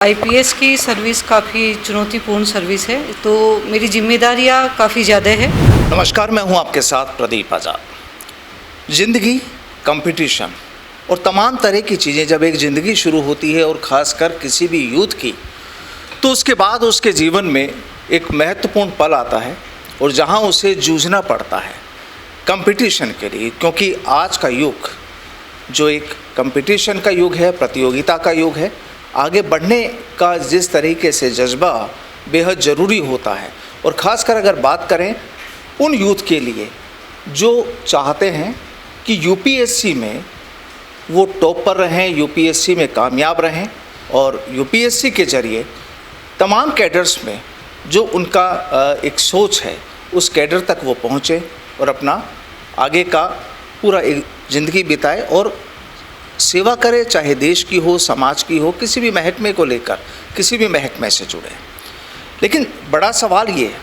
IPS की service काफ़ी चुनौतीपूर्ण सर्विस है, तो मेरी जिम्मेदारियां काफ़ी ज़्यादा है। नमस्कार, मैं हूं आपके साथ प्रदीप आज़ाद। ज़िंदगी, कंपटीशन और तमाम तरह की चीज़ें जब एक ज़िंदगी शुरू होती है और ख़ासकर किसी भी यूथ की, तो उसके बाद उसके जीवन में एक महत्वपूर्ण पल आता है और जहां उसे जूझना पड़ता है कंपटीशन के लिए, क्योंकि आज का युग जो एक कंपटीशन का युग है, प्रतियोगिता का युग है। आगे बढ़ने का जिस तरीके से जज्बा बेहद ज़रूरी होता है, और ख़ासकर अगर बात करें उन यूथ के लिए जो चाहते हैं कि यूपीएससी में वो टॉप पर रहें, यूपीएससी में कामयाब रहें और यूपीएससी के ज़रिए तमाम कैडर्स में जो उनका एक सोच है उस कैडर तक वो पहुँचे और अपना आगे का पूरा एक ज़िंदगी बिताए और सेवा करे, चाहे देश की हो, समाज की हो, किसी भी महकमे को लेकर किसी भी महकमे से जुड़े। लेकिन बड़ा सवाल ये है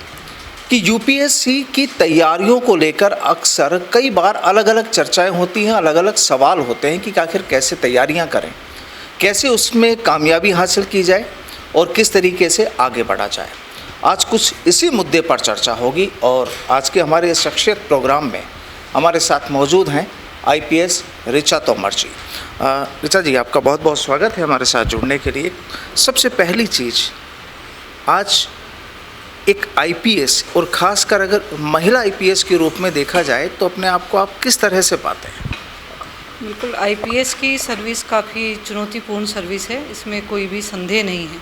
कि यूपीएससी की तैयारियों को लेकर अक्सर कई बार अलग अलग चर्चाएं होती हैं, अलग अलग सवाल होते हैं कि आखिर कैसे तैयारियां करें, कैसे उसमें कामयाबी हासिल की जाए और किस तरीके से आगे बढ़ा जाए। आज कुछ इसी मुद्दे पर चर्चा होगी और आज के हमारे शख्सियत प्रोग्राम में हमारे साथ मौजूद हैं आईपीएस ऋचा तोमर जी। ऋचा जी, आपका बहुत बहुत स्वागत है हमारे साथ जुड़ने के लिए। सबसे पहली चीज़, आज एक आईपीएस और ख़ासकर अगर महिला आईपीएस के रूप में देखा जाए तो अपने आप को आप किस तरह से पाते हैं? बिल्कुल, आईपीएस की सर्विस काफ़ी चुनौतीपूर्ण सर्विस है, इसमें कोई भी संदेह नहीं है।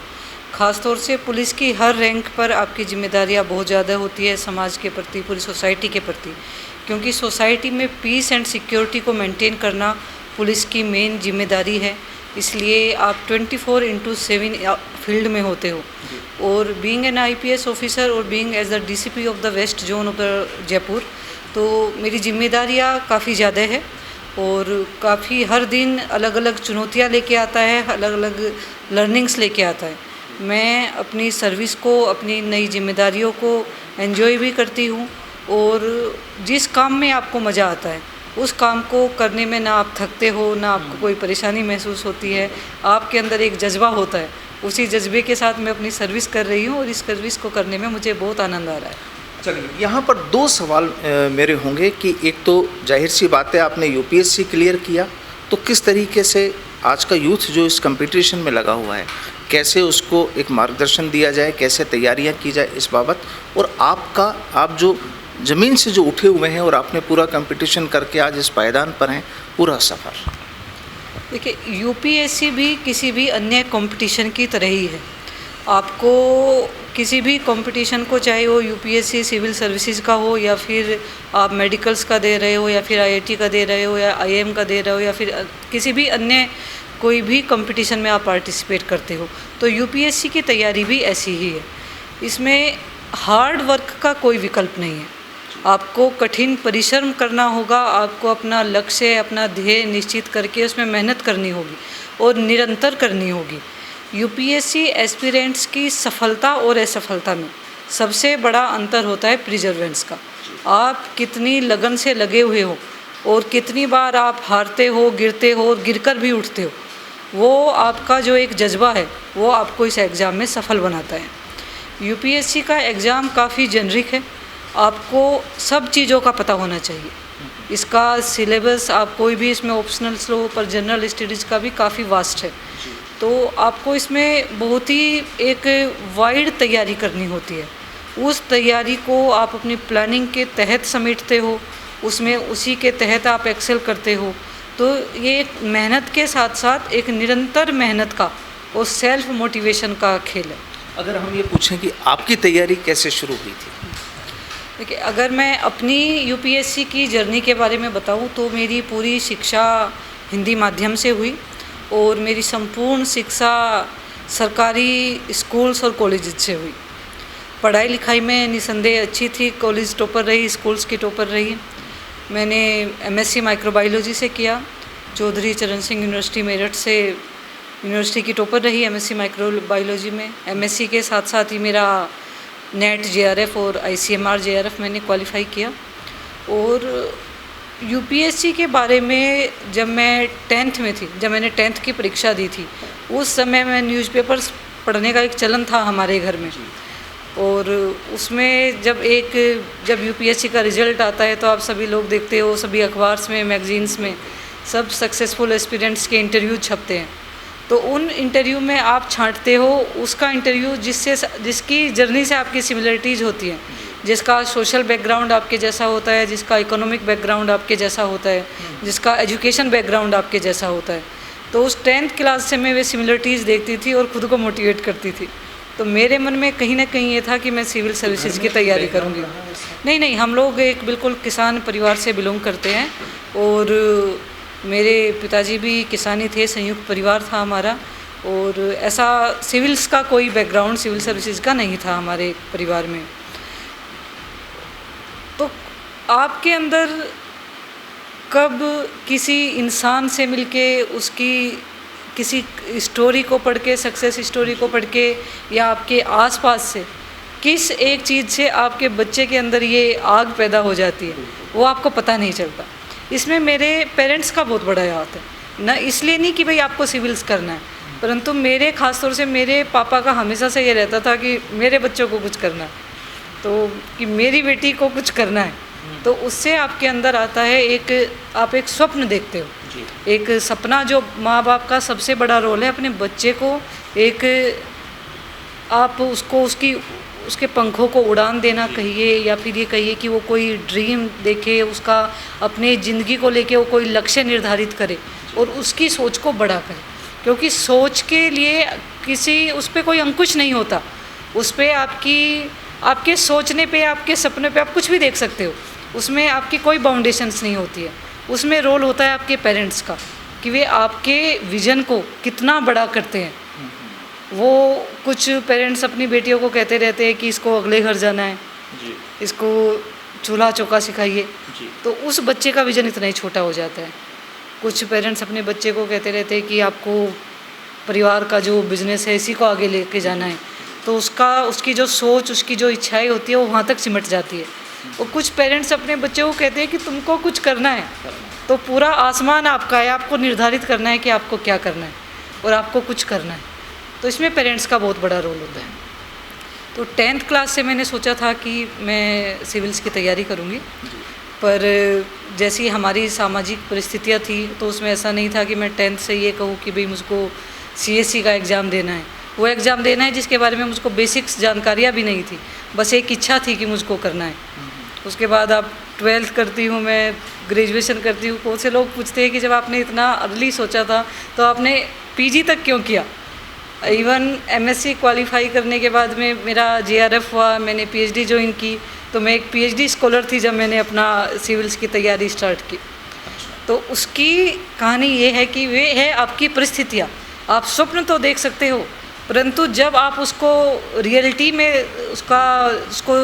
ख़ास तौर से पुलिस की हर रैंक पर आपकी जिम्मेदारियां बहुत ज़्यादा होती है समाज के प्रति, पूरी सोसाइटी के प्रति, क्योंकि सोसाइटी में पीस एंड सिक्योरिटी को मेंटेन करना पुलिस की मेन जिम्मेदारी है। इसलिए आप 24/7 फील्ड में होते हो। और बीइंग एन आईपीएस ऑफिसर और being as the DCP of the west zone of the Jaipur, तो मेरी जिम्मेदारियां काफ़ी ज़्यादा है और काफ़ी हर दिन अलग अलग चुनौतियां लेके आता है, अलग अलग लर्निंग्स लेके आता है। मैं अपनी सर्विस को, अपनी नई जिम्मेदारियों को एंजॉय भी करती हूँ और जिस काम में आपको मज़ा आता है उस काम को करने में ना आप थकते हो, ना आपको कोई परेशानी महसूस होती है। आपके अंदर एक जज्बा होता है, उसी जज्बे के साथ मैं अपनी सर्विस कर रही हूँ और इस सर्विस को करने में मुझे बहुत आनंद आ रहा है। चलिए, यहाँ पर दो सवाल मेरे होंगे कि एक तो जाहिर सी बात है आपने यूपीएससी क्लियर किया, तो किस तरीके से आज का यूथ जो इस कंपटीशन में लगा हुआ है, कैसे उसको एक मार्गदर्शन दिया जाए, कैसे तैयारियाँ की जाए इस बाबत, और आप जो ज़मीन से जो उठे हुए हैं और आपने पूरा कंपटीशन करके आज इस पायदान पर हैं, पूरा सफ़र। देखिए, यूपीएससी भी किसी भी अन्य कंपटीशन की तरह ही है। आपको किसी भी कंपटीशन को, चाहे वो यूपीएससी सिविल सर्विसेज का हो या फिर आप मेडिकल्स का दे रहे हो या फिर आईआईटी का दे रहे हो या आईएम का दे रहे हो या फिर किसी भी अन्य कोई भी कंपटीशन में आप पार्टिसिपेट करते हो, तो यूपीएससी की तैयारी भी ऐसी ही है। इसमें हार्ड वर्क का कोई विकल्प नहीं है। आपको कठिन परिश्रम करना होगा, आपको अपना लक्ष्य, अपना ध्येय निश्चित करके उसमें मेहनत करनी होगी और निरंतर करनी होगी। यूपीएससी एस्पिरेंट्स की सफलता और असफलता में सबसे बड़ा अंतर होता है प्रिजर्वेंस का। आप कितनी लगन से लगे हुए हो और कितनी बार आप हारते हो, गिरते हो और गिरकर भी उठते हो, वो आपका जो एक जज्बा है वो आपको इस एग्ज़ाम में सफल बनाता है। यूपीएससी का एग्ज़ाम काफ़ी जेनरिक है, आपको सब चीज़ों का पता होना चाहिए। इसका सिलेबस आप कोई भी इसमें ऑप्शनल्स लो, पर जनरल स्टडीज़ का भी काफ़ी वास्ट है, तो आपको इसमें बहुत ही एक वाइड तैयारी करनी होती है। उस तैयारी को आप अपनी प्लानिंग के तहत समेटते हो, उसमें उसी के तहत आप एक्सेल करते हो। तो ये एक मेहनत के साथ साथ एक निरंतर मेहनत का और सेल्फ मोटिवेशन का खेल है। अगर हम ये पूछें कि आपकी तैयारी कैसे शुरू हुई थी? देखिए, अगर मैं अपनी यूपीएससी की जर्नी के बारे में बताऊं तो मेरी पूरी शिक्षा हिंदी माध्यम से हुई और मेरी संपूर्ण शिक्षा सरकारी स्कूल्स और कॉलेज से हुई। पढ़ाई लिखाई में निसंदेह अच्छी थी, कॉलेज टॉपर रही, स्कूल्स की टॉपर रही। मैंने एमएससी माइक्रोबायोलॉजी से किया, चौधरी चरण सिंह यूनिवर्सिटी मेरठ से यूनिवर्सिटी की टॉपर रही एमएससी माइक्रोबायोलॉजी में। एमएससी के साथ साथ ही मेरा नेट जेआरएफ और आईसीएमआर जेआरएफ मैंने क्वालिफाई किया। और यूपीएससी के बारे में जब मैं 10th में थी, जब मैंने 10th की परीक्षा दी थी, उस समय मैं न्यूज़पेपर्स पढ़ने का एक चलन था हमारे घर में। और उसमें जब यूपीएससी का रिजल्ट आता है तो आप सभी लोग देखते हो, सभी अखबार्स में, मैगजीन्स में सब सक्सेसफुल एस्पिरेंट्स के इंटरव्यू छपते हैं। तो उन इंटरव्यू में आप छांटते हो उसका इंटरव्यू जिसकी जर्नी से आपकी सिमिलरिटीज़ होती हैं, जिसका सोशल बैकग्राउंड आपके जैसा होता है, जिसका इकोनॉमिक बैकग्राउंड आपके जैसा होता है, जिसका एजुकेशन बैकग्राउंड आपके जैसा होता है। तो उस 10th क्लास से मैं वे सिमिलरिटीज़ देखती थी और ख़ुद को मोटिवेट करती थी। तो मेरे मन में कहीं ना कहीं ये था कि मैं सिविल सर्विसेज की तैयारी करूँगी। नहीं, हम लोग एक बिल्कुल किसान परिवार से बिलोंग करते हैं और मेरे पिताजी भी किसानी थे, संयुक्त परिवार था हमारा। और ऐसा सिविल्स का कोई बैकग्राउंड सिविल सर्विसेज का नहीं था हमारे परिवार में। तो आपके अंदर कब किसी इंसान से मिलके उसकी किसी स्टोरी को पढ़ के, सक्सेस स्टोरी को पढ़ के, या आपके आसपास से किस एक चीज़ से आपके बच्चे के अंदर ये आग पैदा हो जाती है, वो आपको पता नहीं चलता। इसमें मेरे पेरेंट्स का बहुत बड़ा हाथ है। न इसलिए नहीं कि भाई आपको सिविल्स करना है, परंतु मेरे ख़ास तौर से मेरे पापा का हमेशा से ये रहता था कि मेरे बच्चों को कुछ करना है, तो कि मेरी बेटी को कुछ करना है। तो उससे आपके अंदर आता है आप एक स्वप्न देखते हो, एक सपना। जो माँ बाप का सबसे बड़ा रोल है अपने बच्चे को आप उसको उसके पंखों को उड़ान देना कहिए, या फिर ये कहिए कि वो कोई ड्रीम देखे, उसका अपने ज़िंदगी को लेके वो कोई लक्ष्य निर्धारित करे और उसकी सोच को बड़ा करे। क्योंकि सोच के लिए उस पर कोई अंकुश नहीं होता, उस पर आपके सोचने पे, आपके सपने पे आप कुछ भी देख सकते हो, उसमें आपकी कोई बाउंडेशंस नहीं होती है। उसमें रोल होता है आपके पेरेंट्स का कि वे आपके विज़न को कितना बड़ा करते हैं। वो कुछ पेरेंट्स अपनी बेटियों को कहते रहते हैं कि इसको अगले घर जाना है, इसको चूल्हा चौका सिखाइए, तो उस बच्चे का विज़न इतना ही छोटा हो जाता है। कुछ पेरेंट्स अपने बच्चे को कहते रहते हैं कि आपको परिवार का जो बिज़नेस है इसी को आगे लेके जाना है, तो उसकी जो सोच, उसकी जो इच्छाएं होती है वो वहाँ तक सिमट जाती है। और कुछ पेरेंट्स अपने बच्चे को कहते हैं कि तुमको कुछ करना है तो पूरा आसमान आपका है, आपको निर्धारित करना है कि आपको क्या करना है और आपको कुछ करना है। तो इसमें पेरेंट्स का बहुत बड़ा रोल होता है। तो 10th क्लास से मैंने सोचा था कि मैं सिविल्स की तैयारी करूँगी, पर जैसी हमारी सामाजिक परिस्थितियाँ थी तो उसमें ऐसा नहीं था कि मैं 10th से ये कहूँ कि भाई मुझको CSE का एग्ज़ाम देना है, वो एग्ज़ाम देना है जिसके बारे में मुझको बेसिक्स जानकारियाँ भी नहीं थी, बस एक इच्छा थी कि मुझको करना है। उसके बाद आप 12th करती हूँ, मैं ग्रेजुएशन करती हूँ। बहुत से लोग पूछते हैं कि जब आपने इतना अर्ली सोचा था तो आपने PG तक क्यों किया। इवन MSc क्वालिफाई करने के बाद में मेरा JRF हुआ, मैंने PhD ज्वाइन की, तो मैं एक PhD स्कॉलर थी जब मैंने अपना सिविल्स की तैयारी स्टार्ट की। तो उसकी कहानी ये है कि वे है आपकी परिस्थितियाँ। आप स्वप्न तो देख सकते हो, परंतु जब आप उसको रियलिटी में उसको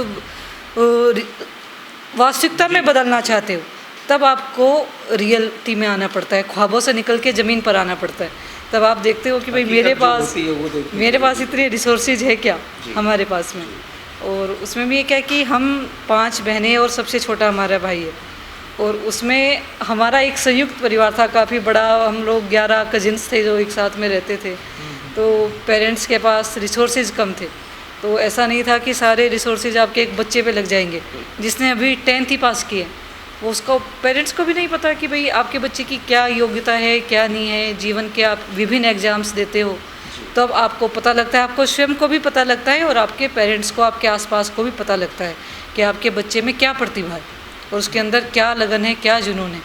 वास्तविकता में बदलना चाहते हो, तब आपको रियलिटी में आना पड़ता है, ख्वाबों से निकल के ज़मीन पर आना पड़ता है। तब आप देखते हो कि भाई मेरे पास इतने रिसोर्सेज है क्या हमारे पास में। और उसमें भी ये क्या कि हम 5 बहनें और सबसे छोटा हमारा भाई है, और उसमें हमारा एक संयुक्त परिवार था काफ़ी बड़ा। हम लोग 11 कजिन्स थे जो एक साथ में रहते थे। तो पेरेंट्स के पास रिसोर्सेज कम थे, तो ऐसा नहीं था कि सारे रिसोर्सेज आपके एक बच्चे पे लग जाएंगे जिसने अभी 10th ही पास किए। वो उसको पेरेंट्स को भी नहीं पता कि भाई आपके बच्चे की क्या योग्यता है, क्या नहीं है। जीवन के आप विभिन्न एग्ज़ाम्स देते हो तब तो आपको पता लगता है, आपको स्वयं को भी पता लगता है और आपके पेरेंट्स को, आपके आसपास को भी पता लगता है कि आपके बच्चे में क्या प्रतिभा है और उसके अंदर क्या लगन है, क्या जुनून है,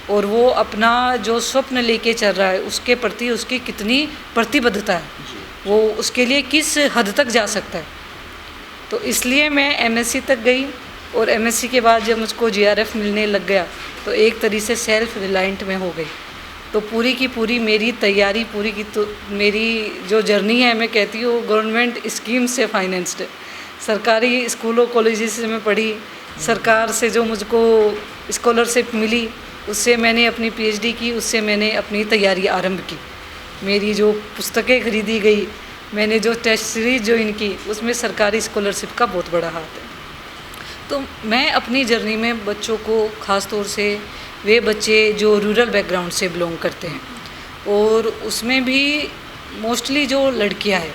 और वो अपना जो स्वप्न लेके चल रहा है उसके प्रति उसकी कितनी प्रतिबद्धता है, वो उसके लिए किस हद तक जा सकता है। तो इसलिए मैं MSc तक गई, और MSc के बाद जब मुझको JRF मिलने लग गया तो एक तरीके से सेल्फ रिलायंट में हो गई। तो पूरी की पूरी मेरी तैयारी, पूरी की तो मेरी जो जर्नी है, मैं कहती हूँ गवर्नमेंट स्कीम से फाइनेंस्ड है। सरकारी स्कूलों कॉलेजेस से मैं पढ़ी, सरकार से जो मुझको स्कॉलरशिप मिली उससे मैंने अपनी PhD की, उससे मैंने अपनी तैयारी आरंभ की। मेरी जो पुस्तकें खरीदी गई, मैंने जो टेस्ट सीरीज ज्वाइन की, उसमें सरकारी स्कॉलरशिप का बहुत बड़ा हाथ है। तो मैं अपनी जर्नी में बच्चों को, ख़ास तौर से वे बच्चे जो रूरल बैकग्राउंड से बिलोंग करते हैं, और उसमें भी मोस्टली जो लड़कियां हैं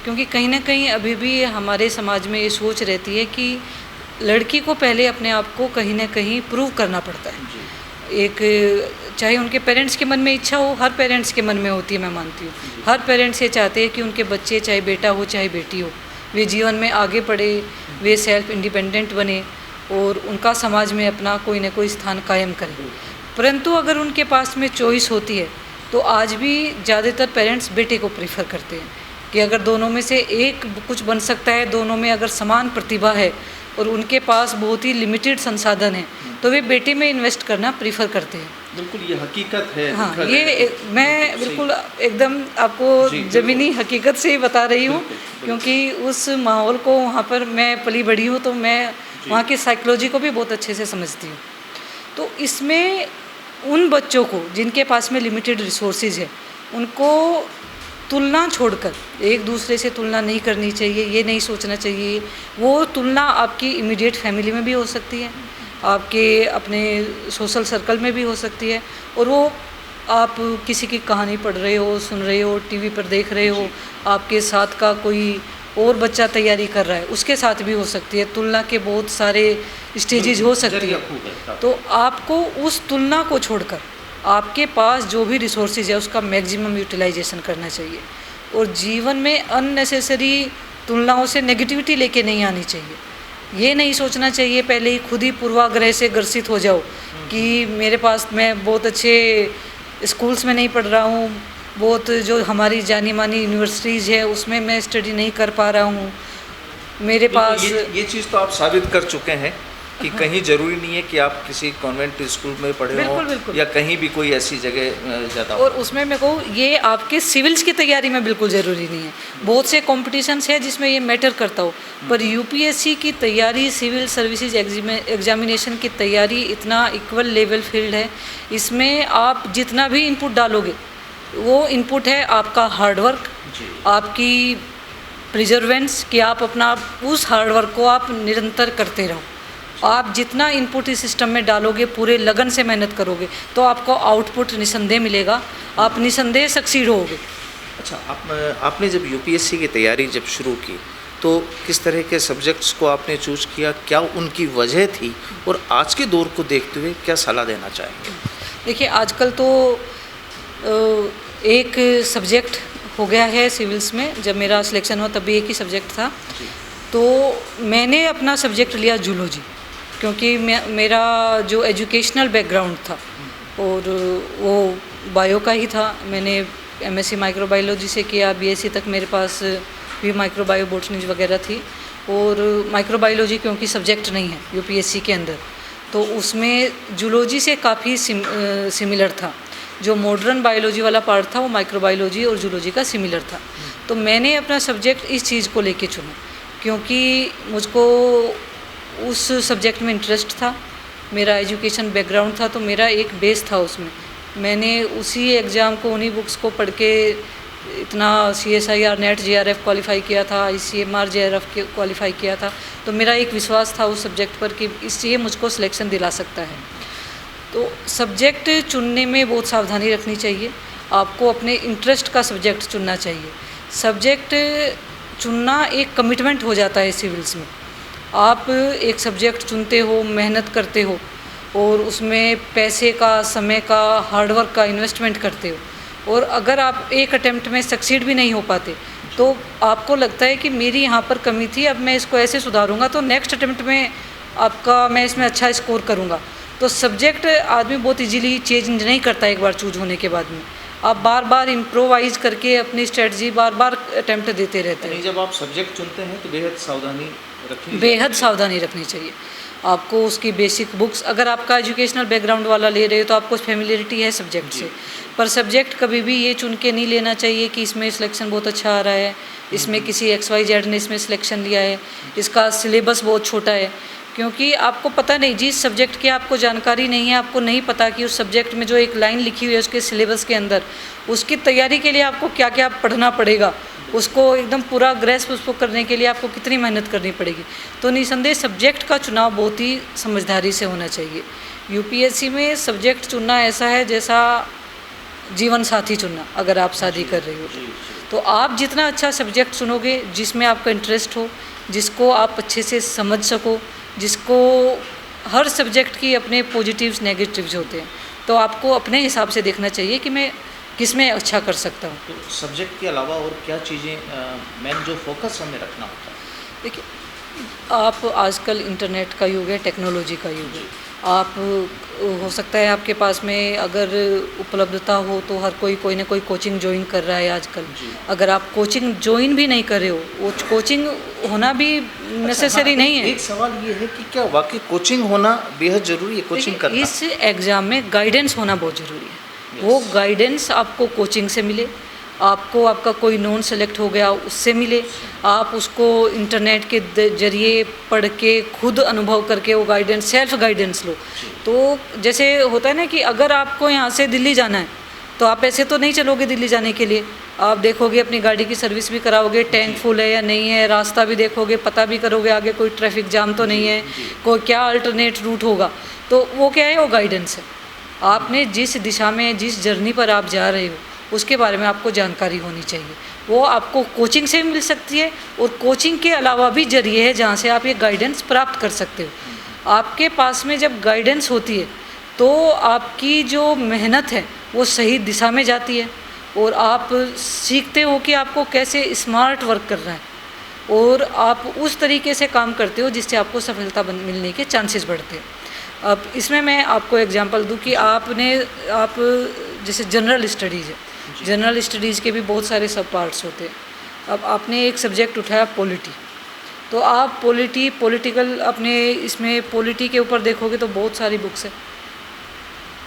क्योंकि कहीं ना कहीं अभी भी हमारे समाज में ये सोच रहती है कि लड़की को पहले अपने आप को कहीं ना कहीं प्रूव करना पड़ता है। एक चाहे उनके पेरेंट्स के मन में इच्छा हो, हर पेरेंट्स के मन में होती है, मैं मानती हूँ। हर पेरेंट्स ये चाहते हैं कि उनके बच्चे, चाहे बेटा हो चाहे बेटी हो, वे जीवन में आगे बढ़े, वे सेल्फ इंडिपेंडेंट बने और उनका समाज में अपना कोई ना कोई स्थान कायम करें। परंतु अगर उनके पास में चॉइस होती है तो आज भी ज़्यादातर पेरेंट्स बेटे को प्रीफर करते हैं कि अगर दोनों में से एक कुछ बन सकता है, दोनों में अगर समान प्रतिभा है और उनके पास बहुत ही लिमिटेड संसाधन है, तो वे बेटे में इन्वेस्ट करना प्रीफर करते हैं। बिल्कुल, ये हकीकत है। हाँ, ये मैं बिल्कुल एकदम आपको ज़मीनी हकीकत से ही बता रही हूँ, क्योंकि उस माहौल को वहाँ पर मैं पली बड़ी हूँ, तो मैं वहाँ की साइकोलॉजी को भी बहुत अच्छे से समझती हूँ। तो इसमें उन बच्चों को जिनके पास में लिमिटेड रिसोर्सेज है, उनको तुलना छोड़कर एक दूसरे से तुलना नहीं करनी चाहिए, ये नहीं सोचना चाहिए। वो तुलना आपकी इमीडिएट फैमिली में भी हो सकती है, आपके अपने सोशल सर्कल में भी हो सकती है, और वो आप किसी की कहानी पढ़ रहे हो, सुन रहे हो, टीवी पर देख रहे हो, आपके साथ का कोई और बच्चा तैयारी कर रहा है, उसके साथ भी हो सकती है। तुलना के बहुत सारे स्टेजेस हो सकती है। तो आपको उस तुलना को छोड़कर आपके पास जो भी रिसोर्सेज है उसका मैक्सिमम यूटिलाइजेशन करना चाहिए, और जीवन में अननेसेसरी तुलनाओं से नेगेटिविटी लेके नहीं आनी चाहिए। ये नहीं सोचना चाहिए पहले ही खुद ही पूर्वाग्रह से ग्रसित हो जाओ कि मेरे पास, मैं बहुत अच्छे स्कूल्स में नहीं पढ़ रहा हूँ, बहुत जो हमारी जानी मानी यूनिवर्सिटीज़ है उसमें मैं स्टडी नहीं कर पा रहा हूँ, मेरे पास ये चीज़ तो आप साबित कर चुके हैं कि कहीं ज़रूरी नहीं है कि आप किसी कॉन्वेंट स्कूल में पढ़े हो या कहीं भी कोई ऐसी जगह ज़्यादा। और उसमें मैं कहूँ ये आपके सिविल्स की तैयारी में बिल्कुल ज़रूरी नहीं है। बहुत से कॉम्पिटिशन्स है जिसमें ये मैटर करता हो, पर यूपीएससी की तैयारी, सिविल सर्विसेज एग्जामिनेशन की तैयारी इतना इक्वल लेवल फील्ड है। इसमें आप जितना भी इनपुट डालोगे, वो इनपुट है आपका हार्डवर्क, आपकी प्रिजर्वेंस, कि आप अपना उस हार्डवर्क को आप निरंतर करते रहो। आप जितना इनपुट इस सिस्टम में डालोगे, पूरे लगन से मेहनत करोगे, तो आपको आउटपुट निसंदेह मिलेगा, आप निसंदेह सक्सीड होगे। अच्छा, आपने जब यूपीएससी की तैयारी जब शुरू की तो किस तरह के सब्जेक्ट्स को आपने चूज किया, क्या उनकी वजह थी, और आज के दौर को देखते हुए क्या सलाह देना चाहेंगे? देखिए, आजकल तो एक सब्जेक्ट हो गया है सिविल्स में। जब मेरा सिलेक्शन हुआ तब भी एक ही सब्जेक्ट था, तो मैंने अपना सब्जेक्ट लिया जूलॉजी, क्योंकि मेरा जो एजुकेशनल बैकग्राउंड था और वो बायो का ही था। मैंने एमएससी माइक्रोबायोलॉजी से किया, बीएससी तक मेरे पास भी माइक्रोबायो बॉटनी वगैरह थी, और माइक्रोबायोलॉजी क्योंकि सब्जेक्ट नहीं है यूपीएससी के अंदर, तो उसमें जूलॉजी से काफ़ी सिमिलर था। जो मॉडर्न बायोलॉजी वाला पार्ट था वो माइक्रोबायोलॉजी और जूलॉजी का सिमिलर था। तो मैंने अपना सब्जेक्ट इस चीज़ को लेके चुना, क्योंकि मुझको उस सब्जेक्ट में इंटरेस्ट था, मेरा एजुकेशन बैकग्राउंड था, तो मेरा एक बेस था उसमें। मैंने उसी एग्ज़ाम को, उन्हीं बुक्स को पढ़ के इतना CSIR नेट JRF क्वालिफाई किया था, ICMR JRF क्वालिफाई किया था। तो मेरा एक विश्वास था उस सब्जेक्ट पर कि इससे मुझको सिलेक्शन दिला सकता है। तो सब्जेक्ट चुनने में बहुत सावधानी रखनी चाहिए। आपको अपने इंटरेस्ट का सब्जेक्ट चुनना चाहिए। सब्जेक्ट चुनना एक कमिटमेंट हो जाता है सिविल्स में। आप एक सब्जेक्ट चुनते हो, मेहनत करते हो, और उसमें पैसे का, समय का, हार्डवर्क का इन्वेस्टमेंट करते हो, और अगर आप एक अटेम्प्ट में सक्सीड भी नहीं हो पाते तो आपको लगता है कि मेरी यहाँ पर कमी थी, अब मैं इसको ऐसे सुधारूँगा तो नेक्स्ट अटेम्प्ट में मैं इसमें अच्छा स्कोर करूँगा। तो सब्जेक्ट आदमी बहुत इजीली चेंज नहीं करता एक बार चूज होने के बाद में। आप बार बार इम्प्रोवाइज करके अपनी स्ट्रेटजी बार बार अटेम्प्ट देते रहते हैं। जब आप सब्जेक्ट चुनते हैं तो बेहद सावधानी रखनी चाहिए। आपको उसकी बेसिक बुक्स, अगर आपका एजुकेशनल बैकग्राउंड वाला ले रहे हो तो आपको फेमिलियरिटी है सब्जेक्ट से, पर सब्जेक्ट कभी भी ये चुन के नहीं लेना चाहिए कि इसमें सिलेक्शन बहुत अच्छा आ रहा है, इसमें किसी XYZ ने इसमें सिलेक्शन लिया है, इसका सिलेबस बहुत छोटा है। क्योंकि आपको पता नहीं, जिस सब्जेक्ट की आपको जानकारी नहीं है, आपको नहीं पता कि उस सब्जेक्ट में जो एक लाइन लिखी हुई है उसके सिलेबस के अंदर, उसकी तैयारी के लिए आपको क्या क्या पढ़ना पड़ेगा, उसको एकदम पूरा ग्रेस्प उसको करने के लिए आपको कितनी मेहनत करनी पड़ेगी। तो निसंदेह सब्जेक्ट का चुनाव बहुत ही समझदारी से होना चाहिए। यूपीएससी में सब्जेक्ट चुनना ऐसा है जैसा जीवन साथी चुनना, अगर आप शादी कर रहे हो तो आप जितना अच्छा सब्जेक्ट चुनोगे जिसमें आपका इंटरेस्ट हो, जिसको आप अच्छे से समझ सको, जिसको हर सब्जेक्ट की अपने पॉजिटिव्स नेगेटिव्स होते हैं, तो आपको अपने हिसाब से देखना चाहिए कि मैं किस में अच्छा कर सकता हूँ। तो सब्जेक्ट के अलावा और क्या चीज़ें मेन जो फोकस हमें रखना होता है? देखिए, आप आजकल इंटरनेट का युग है, टेक्नोलॉजी का युग है। आप हो सकता है आपके पास में अगर उपलब्धता हो तो हर कोई ना कोई कोचिंग ज्वाइन कर रहा है आजकल। अगर आप कोचिंग ज्वाइन भी नहीं कर रहे हो, वो कोचिंग होना भी नेसेसरी नहीं है। एक सवाल ये है कि क्या वाकई कोचिंग होना बेहद ज़रूरी है? कोचिंग करना इस एग्ज़ाम में गाइडेंस होना बहुत ज़रूरी है। वो गाइडेंस आपको कोचिंग से मिले, आपको आपका कोई नॉन सेलेक्ट हो गया उससे मिले, आप उसको इंटरनेट के जरिए पढ़ के खुद अनुभव करके वो गाइडेंस, सेल्फ गाइडेंस लो। तो जैसे होता है ना कि अगर आपको यहाँ से दिल्ली जाना है तो आप ऐसे तो नहीं चलोगे दिल्ली जाने के लिए, आप देखोगे अपनी गाड़ी की सर्विस भी कराओगे, टैंक फुल है या नहीं है, रास्ता भी देखोगे, पता भी करोगे आगे कोई ट्रैफिक जाम तो नहीं है, कोई क्या अल्टरनेट रूट होगा। तो वो क्या है, वो गाइडेंस है। आपने जिस दिशा में, जिस जर्नी पर आप जा रहे हो उसके बारे में आपको जानकारी होनी चाहिए। वो आपको कोचिंग से मिल सकती है और कोचिंग के अलावा भी जरिए है जहाँ से आप ये गाइडेंस प्राप्त कर सकते हो। आपके पास में जब गाइडेंस होती है तो आपकी जो मेहनत है वो सही दिशा में जाती है और आप सीखते हो कि आपको कैसे स्मार्ट वर्क करना है और आप उस तरीके से काम करते हो जिससे आपको सफलता मिलने के चांसेस बढ़ते हैं। अब इसमें मैं आपको एग्जांपल दूं कि आप जैसे जनरल स्टडीज़ है, जनरल स्टडीज़ के भी बहुत सारे सब पार्ट्स होते हैं। अब आपने एक सब्जेक्ट उठाया पॉलिटी, तो आप पॉलिटिकल अपने इसमें पॉलिटी के ऊपर देखोगे तो बहुत सारी बुक्स है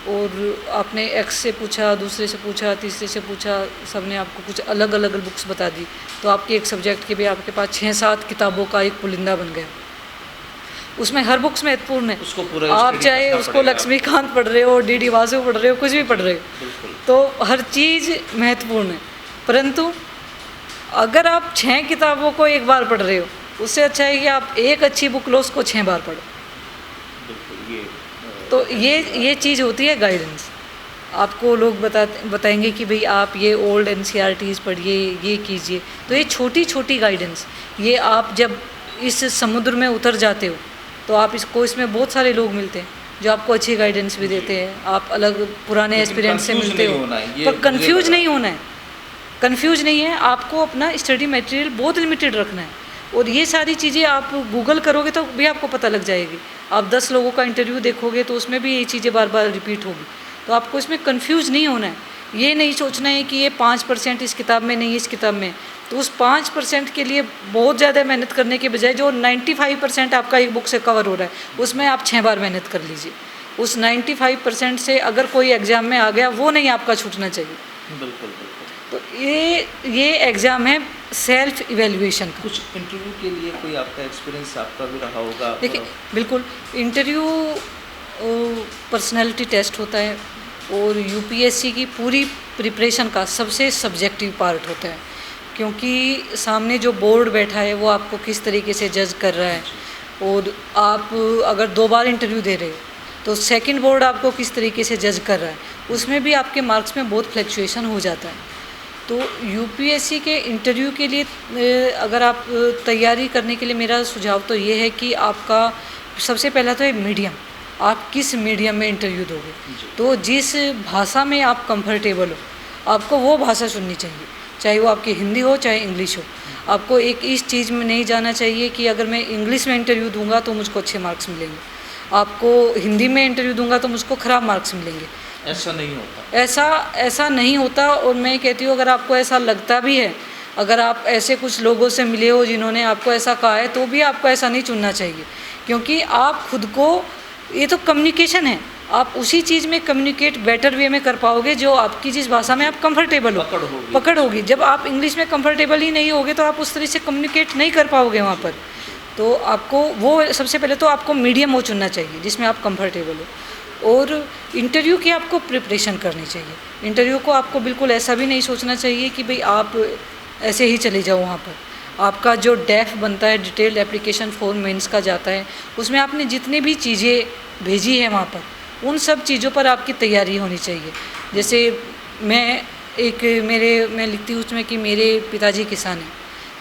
और आपने एक्स से पूछा, दूसरे से पूछा, तीसरे से पूछा, सबने आपको कुछ अलग अलग बुक्स बता दी, तो आपके एक सब्जेक्ट के भी आपके पास 6-7 किताबों का एक पुलिंदा बन गया। उसमें हर बुक्स महत्वपूर्ण है, उसको पूरा आप चाहे उसको लक्ष्मीकांत पढ़ रहे हो, डी वासु पढ़ रहे हो, कुछ भी पढ़ रहे हो, तो हर चीज़ महत्वपूर्ण है। परंतु अगर आप 6 किताबों को एक बार पढ़ रहे हो, उससे अच्छा है कि आप एक अच्छी बुक लो, उसको 6 बार पढ़ो। तो ये चीज़ होती है गाइडेंस। आपको लोग बताएंगे कि भाई आप ये ओल्ड NCERTs पढ़िए, ये कीजिए, तो ये छोटी छोटी गाइडेंस, ये आप जब इस समुद्र में उतर जाते हो तो आप इसमें बहुत सारे लोग मिलते हैं जो आपको अच्छी गाइडेंस भी देते हैं, आप अलग पुराने एक्सपीरियंस से मिलते हो, पर कंफ्यूज नहीं होना है। कंफ्यूज नहीं है, आपको अपना स्टडी मटेरियल बहुत लिमिटेड रखना है और ये सारी चीज़ें आप गूगल करोगे तो भी आपको पता लग जाएगी। आप 10 लोगों का इंटरव्यू देखोगे तो उसमें भी ये चीज़ें बार बार रिपीट होगी, तो आपको इसमें कंफ्यूज नहीं होना है। ये नहीं सोचना है कि ये 5% इस किताब में नहीं, इस किताब में, तो उस 5% के लिए बहुत ज़्यादा मेहनत करने के बजाय जो 95% आपका एक बुक से कवर हो रहा है उसमें आप 6 बार मेहनत कर लीजिए। उस 95% से अगर कोई एग्ज़ाम में आ गया वो नहीं आपका छूटना चाहिए। बिल्कुल। तो ये एग्ज़ाम है सेल्फ इवेल्युएशन का। कुछ इंटरव्यू के लिए कोई आपका एक्सपीरियंस आपका भी रहा होगा? देखिए, बिल्कुल, इंटरव्यू पर्सनैलिटी टेस्ट होता है और UPSC की पूरी प्रिपरेशन का सबसे सब्जेक्टिव पार्ट होता है, क्योंकि सामने जो बोर्ड बैठा है वो आपको किस तरीके से जज कर रहा है और आप अगर 2 बार इंटरव्यू दे रहे हो तो सेकंड बोर्ड आपको किस तरीके से जज कर रहा है, उसमें भी आपके मार्क्स में बहुत फ्लक्चुएशन हो जाता है। तो UPSC के इंटरव्यू के लिए अगर आप तैयारी करने के लिए मेरा सुझाव तो ये है कि आपका सबसे पहला तो है मीडियम, आप किस मीडियम में इंटरव्यू दोगे, तो जिस भाषा में आप कंफर्टेबल हो आपको वो भाषा चुननी चाहिए, चाहे वो आपकी हिंदी हो चाहे इंग्लिश हो। आपको एक इस चीज़ में नहीं जाना चाहिए कि अगर मैं इंग्लिश में इंटरव्यू दूंगा तो मुझको अच्छे मार्क्स मिलेंगे, आपको हिंदी में इंटरव्यू दूंगा तो मुझको ख़राब मार्क्स मिलेंगे। ऐसा नहीं होता, ऐसा नहीं होता। और मैं कहती हूँ अगर आपको ऐसा लगता भी है, अगर आप ऐसे कुछ लोगों से मिले हो जिन्होंने आपको ऐसा कहा है, तो भी आपको ऐसा नहीं चुनना चाहिए, क्योंकि आप खुद को, ये तो कम्युनिकेशन है, आप उसी चीज़ में कम्युनिकेट बेटर वे में कर पाओगे जो आपकी जिस भाषा में आप कंफर्टेबल हो, पकड़ होगी। जब आप इंग्लिश में कंफर्टेबल ही नहीं होगे तो आप उस तरह से कम्युनिकेट नहीं कर पाओगे वहाँ पर। तो आपको वो सबसे पहले तो आपको मीडियम वो चुनना चाहिए जिसमें आप कंफर्टेबल हो। और इंटरव्यू की आपको प्रिपरेशन करनी चाहिए। इंटरव्यू को आपको बिल्कुल ऐसा भी नहीं सोचना चाहिए कि भाई आप ऐसे ही चले जाओ वहाँ पर। आपका जो डेफ बनता है, डिटेल्ड एप्लीकेशन फॉर मेंस का जाता है, उसमें आपने जितनी भी चीज़ें भेजी है वहाँ पर, उन सब चीज़ों पर आपकी तैयारी होनी चाहिए। जैसे मैं मैं लिखती हूँ उसमें कि मेरे पिताजी किसान हैं,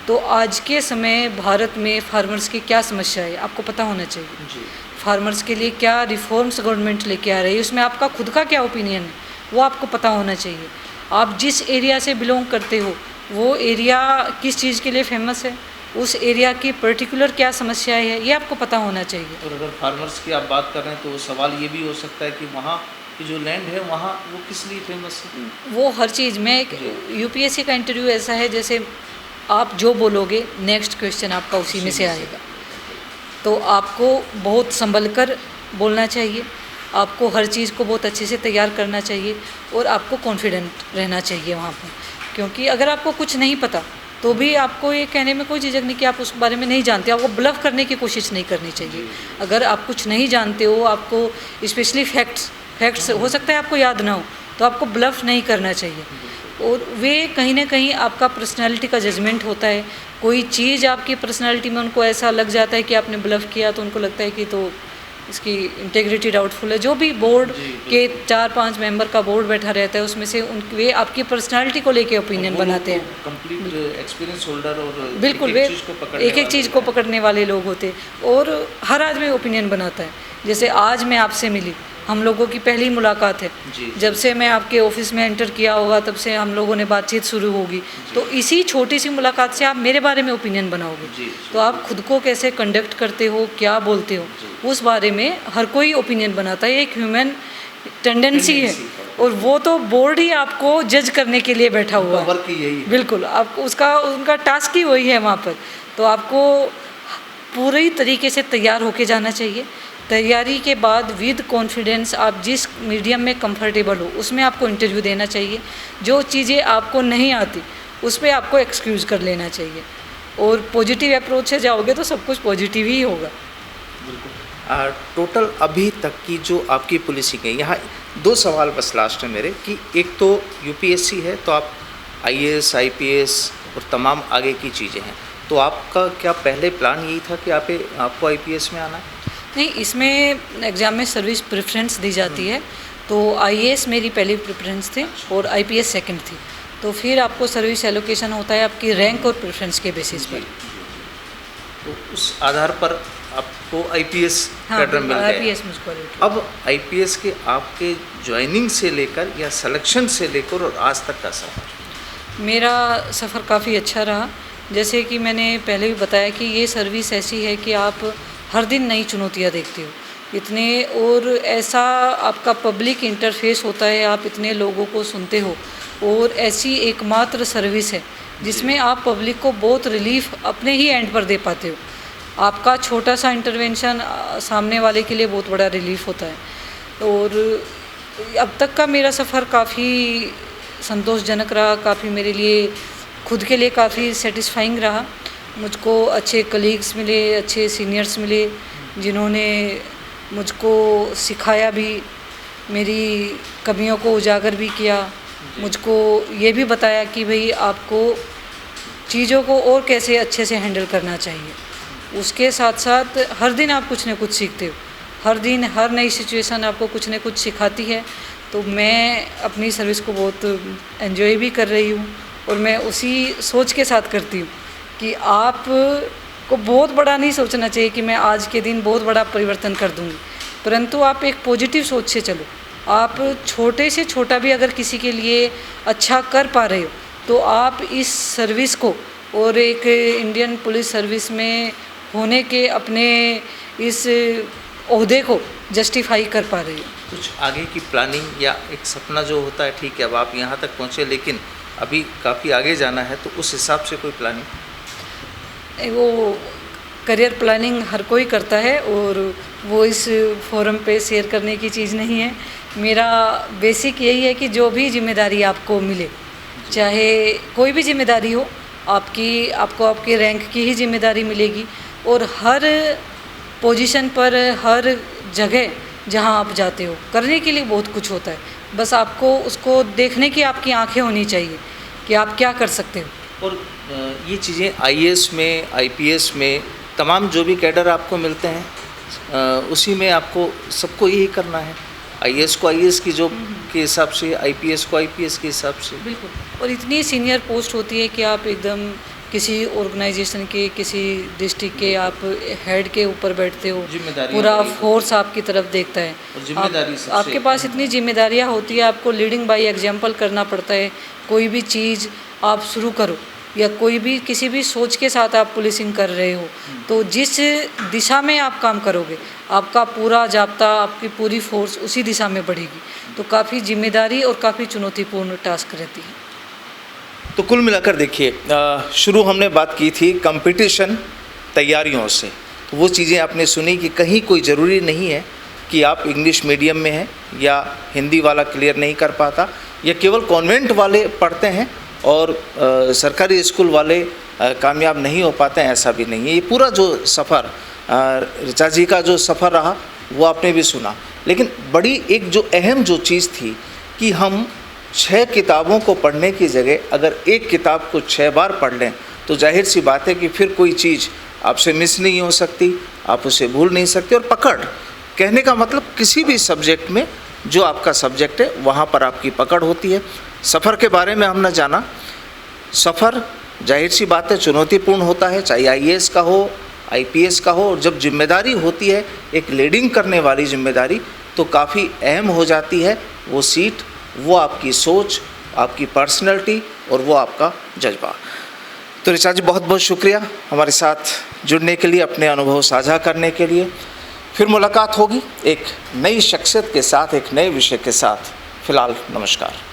तो आज के समय भारत में फार्मर्स की क्या समस्या है आपको पता होना चाहिए। जी। फार्मर्स के लिए क्या रिफॉर्म्स गवर्नमेंट लेके आ रही है, उसमें आपका खुद का क्या ओपिनियन है वो आपको पता होना चाहिए। आप जिस एरिया से बिलोंग करते हो वो एरिया किस चीज़ के लिए फेमस है, उस एरिया की पर्टिकुलर क्या समस्याएं है, ये आपको पता होना चाहिए। और अगर फार्मर्स की आप बात कर रहे हैं तो सवाल ये भी हो सकता है कि वहाँ की जो लैंड है वहाँ वो किस लिए फेमस है। वो हर चीज़ में यूपीएससी का इंटरव्यू ऐसा है जैसे आप जो बोलोगे नेक्स्ट क्वेश्चन आपका उसी में से आएगा, तो आपको बहुत संभल कर बोलना चाहिए, आपको हर चीज़ को बहुत अच्छे से तैयार करना चाहिए और आपको कॉन्फिडेंट रहना चाहिए वहाँ पर। क्योंकि अगर आपको कुछ नहीं पता तो भी आपको ये कहने में कोई झिझक नहीं कि आप उस बारे में नहीं जानते, आपको ब्लफ करने की कोशिश नहीं करनी चाहिए। अगर आप कुछ नहीं जानते हो, आपको स्पेशली फैक्ट्स हो सकता है आपको याद ना हो, तो आपको ब्लफ नहीं करना चाहिए। और वे कहीं ना कहीं आपका पर्सनालिटी का जजमेंट होता है, कोई चीज़ आपकी पर्सनालिटी में उनको ऐसा लग जाता है कि आपने ब्लफ किया तो उनको लगता है कि तो इसकी इंटेग्रिटी डाउटफुल है। जो भी बोर्ड के 4-5 मेंबर का बोर्ड बैठा रहता है उसमें से वे आपकी पर्सनालिटी को लेके ओपिनियन बनाते हैं। कंप्लीट एक्सपीरियंस होल्डर और बिल्कुल वे एक चीज़ को पकड़ने वाले लोग होते हैं और हर आदमी ओपिनियन बनाता है। जैसे आज मैं आपसे मिली, हम लोगों की पहली मुलाकात है, जब से मैं आपके ऑफिस में एंटर किया होगा तब से हम लोगों ने बातचीत शुरू होगी, तो इसी छोटी सी मुलाकात से आप मेरे बारे में ओपिनियन बनाओगे। तो आप खुद को कैसे कंडक्ट करते हो, क्या बोलते हो, उस बारे में हर कोई ओपिनियन बनाता है, एक ह्यूमन टेंडेंसी है। और वो तो बोर्ड ही आपको जज करने के लिए बैठा हुआ है। बिल्कुल, आपको उनका टास्क ही वही है वहाँ पर। तो आपको पूरी तरीके से तैयार होके जाना चाहिए। तैयारी के बाद विद कॉन्फिडेंस आप जिस मीडियम में कंफर्टेबल हो उसमें आपको इंटरव्यू देना चाहिए। जो चीज़ें आपको नहीं आती उस पर आपको एक्सक्यूज़ कर लेना चाहिए और पॉजिटिव अप्रोच से जाओगे तो सब कुछ पॉजिटिव ही होगा। टोटल अभी तक की जो आपकी पुलिसिंग है, यहाँ 2 सवाल बस लास्ट है मेरे कि एक तो यूपीएससी है तो आप आईएएस, आईपीएस और तमाम आगे की चीज़ें हैं, तो आपका क्या पहले प्लान यही था कि आपको आईपीएस में आना है? नहीं, इसमें एग्ज़ाम में सर्विस प्रेफरेंस दी जाती है, तो आईएएस मेरी पहली प्रेफरेंस थी और आईपीएस सेकंड थी। तो फिर आपको सर्विस एलोकेशन होता है आपकी रैंक और प्रेफरेंस के बेसिस पर। तो उस आधार पर आपको आईपीएस कैडर मिल गया। आईपीएस मुझको अब आईपीएस के आपके ज्वाइनिंग से लेकर या सिलेक्शन से लेकर और आज तक का सफ़र? मेरा सफ़र काफ़ी अच्छा रहा। जैसे कि मैंने पहले भी बताया कि ये सर्विस ऐसी है कि आप हर दिन नई चुनौतियाँ देखते हो इतने, और ऐसा आपका पब्लिक इंटरफेस होता है, आप इतने लोगों को सुनते हो, और ऐसी एकमात्र सर्विस है जिसमें आप पब्लिक को बहुत रिलीफ अपने ही एंड पर दे पाते हो। आपका छोटा सा इंटरवेंशन सामने वाले के लिए बहुत बड़ा रिलीफ होता है। और अब तक का मेरा सफ़र काफ़ी संतोषजनक रहा, काफ़ी मेरे लिए खुद के लिए काफ़ी सेटिस्फाइंग रहा। मुझको अच्छे कलीग्स मिले, अच्छे सीनियर्स मिले जिन्होंने मुझको सिखाया भी, मेरी कमियों को उजागर भी किया, मुझको ये भी बताया कि भाई आपको चीज़ों को और कैसे अच्छे से हैंडल करना चाहिए। उसके साथ साथ हर दिन आप कुछ न कुछ सीखते हो, हर दिन हर नई सिचुएशन आपको कुछ न कुछ सिखाती है। तो मैं अपनी सर्विस को बहुत एंजॉय भी कर रही हूँ और मैं उसी सोच के साथ करती हूँ कि आप को बहुत बड़ा नहीं सोचना चाहिए कि मैं आज के दिन बहुत बड़ा परिवर्तन कर दूँगी, परंतु आप एक पॉजिटिव सोच से चलो। आप छोटे से छोटा भी अगर किसी के लिए अच्छा कर पा रहे हो तो आप इस सर्विस को और एक इंडियन पुलिस सर्विस में होने के अपने इस ओहदे को जस्टिफाई कर पा रहे हो। कुछ आगे की प्लानिंग या एक सपना जो होता है, ठीक है अब आप यहाँ तक पहुँचे लेकिन अभी काफ़ी आगे जाना है, तो उस हिसाब से कोई प्लानिंग? वो करियर प्लानिंग हर कोई करता है और वो इस फोरम पे शेयर करने की चीज़ नहीं है। मेरा बेसिक यही है कि जो भी जिम्मेदारी आपको मिले, चाहे कोई भी जिम्मेदारी हो, आपको आपके रैंक की ही जिम्मेदारी मिलेगी और हर पोजीशन पर, हर जगह जहां आप जाते हो, करने के लिए बहुत कुछ होता है। बस आपको उसको देखने की आपकी आंखें होनी चाहिए कि आप क्या कर सकते हो। और ये चीज़ें आईएएस में, आईपीएस में, तमाम जो भी कैडर आपको मिलते हैं उसी में आपको सबको यही करना है। आईएएस को आईएएस की जॉब के हिसाब से, आईपीएस को आईपीएस के हिसाब से। बिल्कुल, और इतनी सीनियर पोस्ट होती है कि आप एकदम किसी ऑर्गेनाइजेशन के, किसी डिस्ट्रिक्ट के आप हेड के ऊपर बैठते हो, पूरा फोर्स आपकी तरफ देखता है, और जिम्मेदारी सबसे आपके पास इतनी जिम्मेदारियां होती है, आपको लीडिंग बाय एग्जाम्पल करना पड़ता है। कोई भी चीज़ आप शुरू करो या कोई भी किसी भी सोच के साथ आप पुलिसिंग कर रहे हो, तो जिस दिशा में आप काम करोगे आपका पूरा जाब्ता, आपकी पूरी फोर्स उसी दिशा में बढ़ेगी। तो काफ़ी जिम्मेदारी और काफ़ी चुनौतीपूर्ण टास्क रहती है। तो कुल मिलाकर देखिए, शुरू हमने बात की थी कंपटीशन तैयारियों से, तो वो चीज़ें आपने सुनी कि कहीं कोई ज़रूरी नहीं है कि आप इंग्लिश मीडियम में हैं या हिंदी वाला क्लियर नहीं कर पाता, या केवल कॉन्वेंट वाले पढ़ते हैं और सरकारी स्कूल वाले कामयाब नहीं हो पाते हैं, ऐसा भी नहीं है। ये पूरा जो सफ़र ऋचा जी का जो सफ़र रहा वो आपने भी सुना, लेकिन बड़ी एक जो अहम जो चीज़ थी कि हम 6 किताबों को पढ़ने की जगह अगर एक किताब को 6 बार पढ़ लें तो जाहिर सी बात है कि फिर कोई चीज़ आपसे मिस नहीं हो सकती, आप उसे भूल नहीं सकते। और पकड़ कहने का मतलब किसी भी सब्जेक्ट में जो आपका सब्जेक्ट है वहाँ पर आपकी पकड़ होती है। सफ़र के बारे में हमने जाना, सफ़र जाहिर सी बात है चुनौतीपूर्ण होता है, चाहे आईएएस का हो, आईपीएस का हो, और जब जिम्मेदारी होती है एक लीडिंग करने वाली जिम्मेदारी तो काफ़ी अहम हो जाती है वो सीट, वो आपकी सोच, आपकी पर्सनैलिटी और वो आपका जज्बा। तो ऋचा जी बहुत बहुत शुक्रिया हमारे साथ जुड़ने के लिए, अपने अनुभव साझा करने के लिए। फिर मुलाकात होगी एक नई शख्सियत के साथ, एक नए विषय के साथ। फिलहाल नमस्कार।